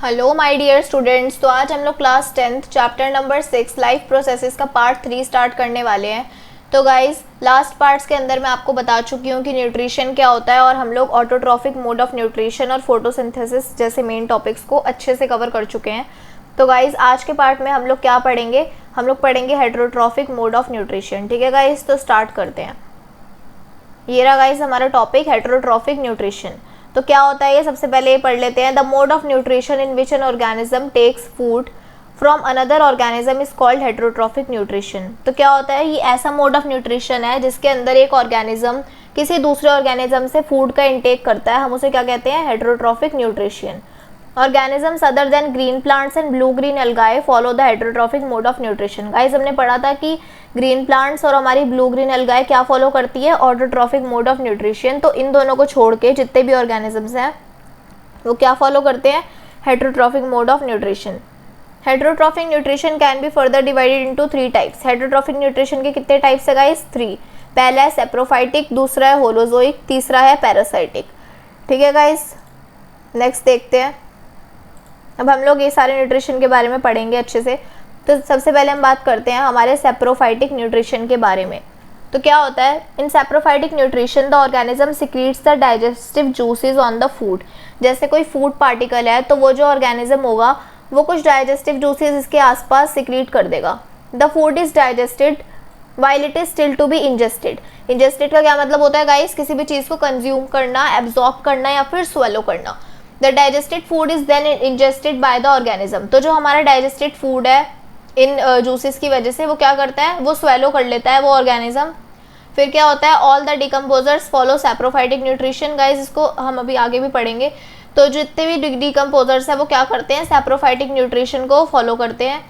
Hello my dear students. तो आज हम लोग class 10th chapter number 6 life processes का पार्ट 3 स्टार्ट करने वाले हैं। तो गाइस लास्ट पार्ट्स के अंदर मैं आपको बता चुकी हूँ कि न्यूट्रिशन क्या होता है और हम लोग ऑटोट्रॉफिक मोड ऑफ न्यूट्रिशन और फोटोसिंथेसिस जैसे मेन टॉपिक्स को अच्छे से कवर कर चुके हैं। तो गाइस आज के पार्ट में हम लोग क्या पढ़ेंगे, हम लोग पढ़ेंगे हेटेरोट्रॉफिक मोड ऑफ न्यूट्रिशन। ठीक है गाइस, तो स्टार्ट करते हैं। ये रहा गाइस हमारा टॉपिक हेटेरोट्रॉफिक न्यूट्रिशन। तो क्या होता है ये सबसे पहले ये पढ़ लेते हैं। The mode of nutrition in which an organism takes food from another organism is called heterotrophic nutrition. तो क्या होता है, ये ऐसा मोड ऑफ न्यूट्रिशन है जिसके अंदर एक ऑर्गेनिज्म किसी दूसरे ऑर्गेनिज्म से फूड का इंटेक करता है, हम उसे क्या कहते हैं, heterotrophic nutrition. Organisms other than green plants and blue green algae follow the heterotrophic mode of nutrition. Guys हमने पढ़ा था कि ग्रीन प्लांट्स और हमारी ब्लू ग्रीन एल्गाए क्या फॉलो करती है, ऑटोट्रॉफिक मोड ऑफ न्यूट्रिशन। तो इन दोनों को छोड़ के जितने भी ऑर्गेनिजम्स हैं वो क्या फॉलो करते हैं, heterotrophic mode of nutrition. Heterotrophic nutrition can be further divided into 3 types. Heterotrophic nutrition के कितने टाइप्स है गाइस, 3। पहला है सेप्रोफाइटिक, दूसरा है होलोजोइक, तीसरा है पैरासाइटिक। ठीक है गाइस, नेक्स्ट देखते हैं। अब हम लोग ये सारे न्यूट्रिशन के बारे में पढ़ेंगे अच्छे से। तो सबसे पहले हम बात करते हैं हमारे सेप्रोफाइटिक न्यूट्रिशन के बारे में। तो क्या होता है, in saprophytic nutrition the organism secretes the digestive juices on the food. जैसे कोई फूड पार्टिकल है तो वो जो ऑर्गेनिज्म होगा वो कुछ डाइजेस्टिव जूसेस इसके आसपास सिक्रीट कर देगा। The food is digested while it is still to be ingested. Ingested का क्या मतलब होता है गाइस, किसी भी चीज़ को कंज्यूम करना, एब्जॉर्ब करना या फिर स्वेलो करना। The digested food is then ingested by the organism. तो जो हमारा डाइजेस्टेड फूड है इन जूसेस की वजह से वो क्या करता है, वो स्वेलो कर लेता है वो ऑर्गेनिज्म। फिर क्या होता है, all the decomposers follow saprophytic nutrition. Guys इसको हम अभी आगे भी पढ़ेंगे। तो जितने भी डिकम्पोजर्स है वो क्या करते हैं, सेप्रोफाइटिक न्यूट्रिशन को फॉलो करते हैं।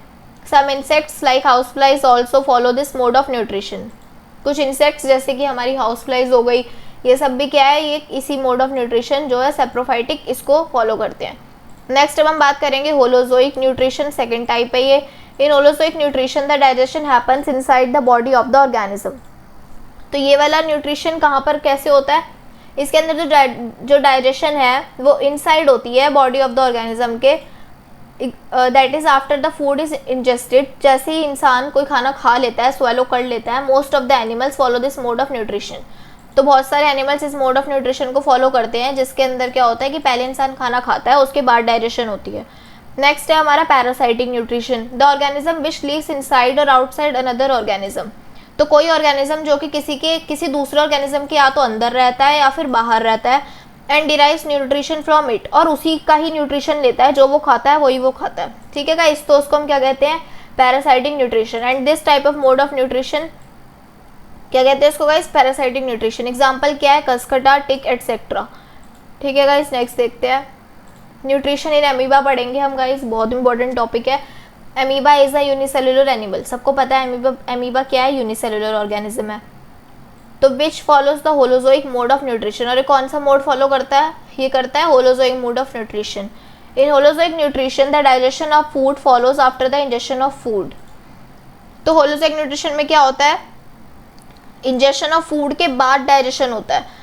Some insects like house flies also follow this mode of nutrition. कुछ इंसेक्ट्स जैसे कि हमारी हाउस फ्लाइज हो गई, ये सब भी क्या है, ये इसी मोड ऑफ न्यूट्रिशन जो है सेप्रोफाइटिक, इसको फॉलो करते हैं। नेक्स्ट अब हम बात करेंगे होलोजोइक न्यूट्रिशन, सेकंड टाइप है ये। In holozoic nutrition the digestion happens inside the body of the organism. तो ये वाला न्यूट्रिशन कहाँ पर कैसे होता है, इसके अंदर जो डाइजेशन है वो इनसाइड होती है बॉडी ऑफ द ऑर्गेनिज्म के। That is after the food is ingested. जैसे ही इंसान कोई खाना खा लेता है, स्वेलो कर लेता है, most of the animals follow this mode of nutrition. तो बहुत सारे एनिमल्स इस मोड ऑफ न्यूट्रिशन को फॉलो करते हैं, जिसके अंदर क्या होता है कि पहले इंसान खाना खाता है, उसके बाद डाइजेशन होती है। नेक्स्ट है हमारा parasitic nutrition. The organism which lives inside और आउटसाइड अनदर ऑर्गेनिज्म। तो कोई ऑर्गेनिज्म जो कि किसी दूसरे ऑर्गेनिज्म के या तो अंदर रहता है या फिर बाहर रहता है, and derives nutrition from it, और उसी का ही न्यूट्रिशन लेता है, जो वो खाता है वही वो खाता है। ठीक है गाइस, तो उसको हम क्या कहते हैं, parasitic nutrition. And this type of mode of nutrition क्या कहते हैं इसको गाइस, पैरासाइटिक न्यूट्रिशन। एग्जाम्पल क्या है, कसकटा, टिक एटसेट्रा। ठीक है गाइस, नेक्स्ट देखते हैं। न्यूट्रिशन इन अमीबा पढ़ेंगे हम गाइस, बहुत इंपॉर्टेंट टॉपिक है। Amoeba is a unicellular animal. सबको पता है अमीबा क्या है, यूनिसेलुलर ऑर्गेनिज्म है। तो विच follows the holozoic mode of nutrition. और ये कौन सा मोड फॉलो करता है, ये करता है holozoic mode of nutrition. In holozoic nutrition the digestion of food follows after the injection of food. तो होलोजोइक न्यूट्रिशन में क्या होता है, इंजेक्शन ऑफ फूड के बाद डाइजेशन होता है।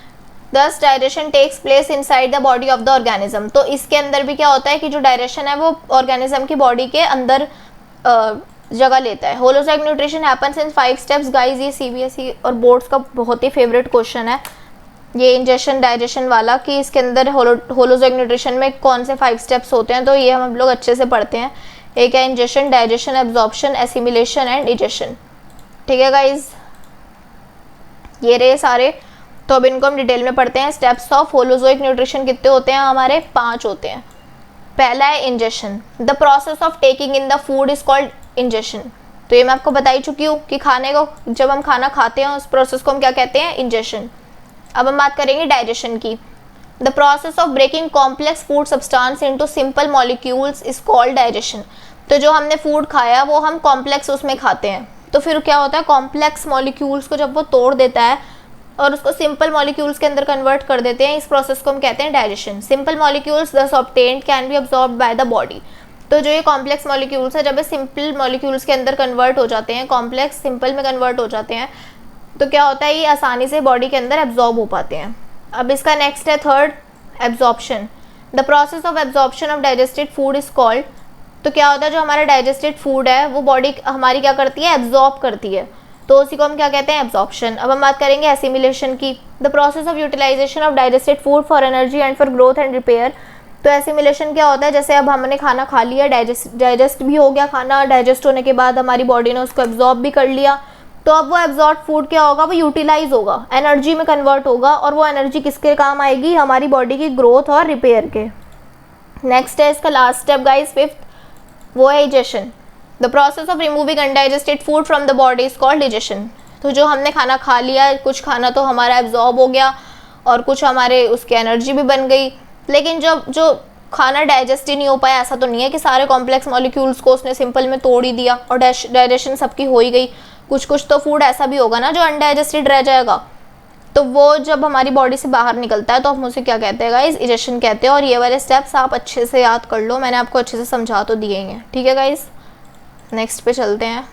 Thus digestion takes place inside the body of the organism. तो इसके अंदर भी क्या होता है कि जो डाइजेशन है वो ऑर्गेनिज्म की बॉडी के अंदर जगह लेता है। Holozoic nutrition happens in 5 steps. Guys ये सीबीएसई और बोर्ड्स का बहुत ही फेवरेट क्वेश्चन है ये इंजेक्शन डाइजेशन वाला, कि इसके अंदर होलोजोइक न्यूट्रिशन में कौन से 5 स्टेप्स होते हैं। तो ये हम लोग अच्छे से पढ़ते हैं। एक है injection, digestion, absorption, assimilation and egestion. ठीक है गाइज, ये रहे सारे। तो अब इनको हम डिटेल में पढ़ते हैं। स्टेप्स ऑफ होलोजोइक न्यूट्रिशन कितने होते हैं हमारे, 5 होते हैं। पहला है injection. The process of taking in the food is called injection. तो ये मैं आपको बता ही चुकी हूँ कि खाने को, जब हम खाना खाते हैं उस प्रोसेस को हम क्या कहते हैं, इंजेक्शन। अब हम बात करेंगे डाइजेशन की। The process of breaking complex food substance into simple molecules is called digestion. तो जो हमने फूड खाया वो हम कॉम्प्लेक्स उसमें खाते हैं, तो फिर क्या होता है, कॉम्प्लेक्स मॉलिक्यूल्स को जब वो तोड़ देता है और उसको सिंपल मॉलिक्यूल्स के अंदर कन्वर्ट कर देते हैं, इस प्रोसेस को हम कहते हैं डाइजेशन। सिंपल मॉलिक्यूल्स दस obtained can be absorbed by the body. तो जो ये कॉम्प्लेक्स मॉलिक्यूल्स है, जब ये सिंपल मॉलिक्यूल्स के अंदर कन्वर्ट हो जाते हैं, कॉम्प्लेक्स सिंपल में कन्वर्ट हो जाते हैं, तो क्या होता है, ये आसानी से बॉडी के अंदर एब्जॉर्ब हो पाते हैं। अब इसका नेक्स्ट है third, absorption. The process of absorption of digested food is called, तो क्या होता है जो हमारा डाइजेस्टेड फूड है वो बॉडी हमारी क्या करती है, एब्जॉर्ब करती है, तो उसी को हम क्या कहते हैं, एब्जॉर्प्शन। अब हम बात करेंगे एसिमिलेशन की। The process of utilization of digested food for energy and for growth and repair. तो एसिमिलेशन क्या होता है, जैसे अब हमने खाना खा लिया, डाइजेस्ट भी हो गया खाना, डाइजेस्ट होने के बाद हमारी बॉडी ने उसको एब्जॉर्ब भी कर लिया, तो अब वो एब्जॉर्ब फूड क्या होगा, वो यूटिलाइज होगा, एनर्जी में कन्वर्ट होगा, और वो एनर्जी किसके काम आएगी, हमारी बॉडी की ग्रोथ और रिपेयर के। नेक्स्ट है इसका लास्ट स्टेप गाइस, फिफ्थ, वो है digestion. The process of removing undigested food from the body is called digestion. तो जो हमने खाना खा लिया, कुछ खाना तो हमारा एब्जॉर्ब हो गया और कुछ हमारे उसकी एनर्जी भी बन गई, लेकिन जब जो खाना डाइजेस्ट ही नहीं हो पाया, ऐसा तो नहीं है कि सारे कॉम्प्लेक्स मॉलिक्यूल्स को उसने सिंपल में तोड़ ही दिया और डाइजेशन सबकी हो ही गई। कुछ कुछ तो फूड ऐसा भी होगा ना जो अनडाइजेस्टेड रह जाएगा, तो वो जब हमारी बॉडी से बाहर निकलता है तो हम उसे क्या कहते हैं गाइस, डाइजेशन कहते हैं। और ये वाले स्टेप्स आप अच्छे से याद कर लो, मैंने आपको अच्छे से समझा तो दिए ही हैं, ठीक है गाइस। नेक्स्ट पे चलते हैं,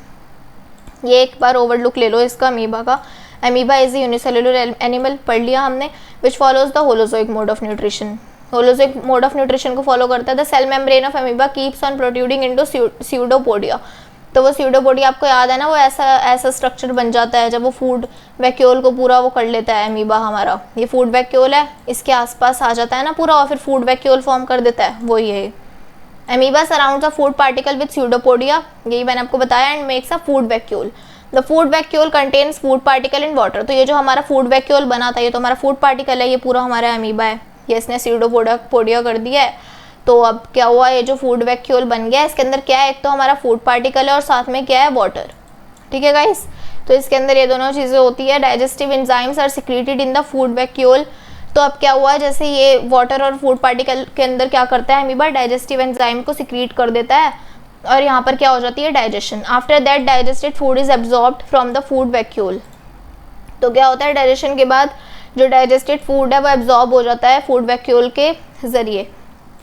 ये एक बार ओवरलुक ले लो इसका अमीबा का। Amoeba is a unicellular animal, पढ़ लिया हमने, which follows the holozoic mode of nutrition. Holozoic mode of nutrition को फॉलो करता है। The cell membrane of amoeba keeps on protruding into pseudopodia. तो वो स्यूडोपोडिया आपको याद है ना, वो ऐसा स्ट्रक्चर बन जाता है जब वो फूड वैक्यूल को पूरा वो कर लेता है अमीबा हमारा। ये फूड वैक्यूल है, इसके आसपास आ जाता है ना पूरा, और फिर फूड वैक्यूल फॉर्म कर देता है, वो ये amoeba surrounds a food particle with pseudopodia, यही मैंने आपको बताया, and makes a food vacuole. The food vacuole contains food particle in water. तो ये जो हमारा फूड वैक्यूल बना था, ये तो हमारा फूड पार्टिकल है, ये पूरा हमारा अमीबा है, ये इसने स्यूडोपोडिया कर दिया है। तो अब क्या हुआ, ये जो फूड वैक्यूल बन गया, इसके अंदर क्या है, एक तो हमारा फूड पार्टिकल है और साथ में क्या है, वाटर, ठीक है गाइस। तो इसके अंदर ये दोनों चीज़ें होती है। Digestive enzymes are secreted in the food vacuole. तो अब क्या हुआ, जैसे ये वाटर और फूड पार्टिकल के अंदर क्या करता है अमीबा, डाइजेस्टिव एंजाइम को सिक्रीट कर देता है, और यहाँ पर क्या हो जाती है, digestion. After that digested food is absorbed from the food vacuole. तो क्या होता है, डाइजेशन के बाद जो डाइजेस्टेड फूड है वो एब्जॉर्ब हो जाता है फूड वैक्यूल के जरिए।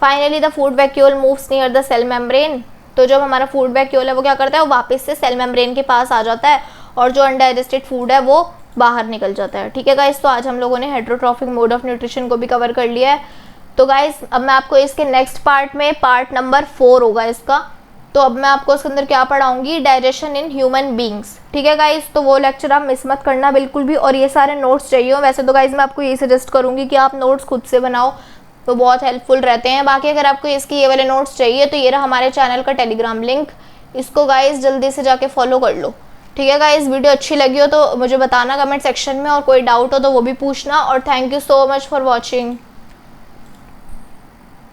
Finally the food vacuole moves near the cell membrane. तो जब हमारा फूड वैक्यूल है वो क्या करता है, वो वापस से सेल मेम्ब्रेन के पास आ जाता है, और जो अनडाइजेस्टेड फूड है वो बाहर निकल जाता है, ठीक है गाइस। तो आज हम लोगों ने हेटेरोट्रॉफिक मोड ऑफ न्यूट्रिशन को भी कवर कर लिया है। तो गाइस अब मैं आपको इसके नेक्स्ट पार्ट में, पार्ट नंबर 4 होगा इसका, तो अब मैं आपको उसके अंदर क्या पढ़ाऊंगी, डाइजेशन इन ह्यूमन बींग्स, ठीक है गाइस। तो वो लेक्चर आप मिस मत करना बिल्कुल भी, और ये सारे नोट्स चाहिए हो। वैसे तो गाइस मैं आपको यही सजेस्ट करूँगी कि आप नोट्स खुद से बनाओ, तो बहुत हेल्पफुल रहते हैं। बाकी अगर आपको इसकी ये वाले नोट्स चाहिए तो ये रहा हमारे चैनल का टेलीग्राम लिंक, इसको गाइस जल्दी से जाके फॉलो कर लो, ठीक है गाइस। वीडियो अच्छी लगी हो तो मुझे बताना कमेंट सेक्शन में, और कोई डाउट हो तो वो भी पूछना, और thank you so much for watching.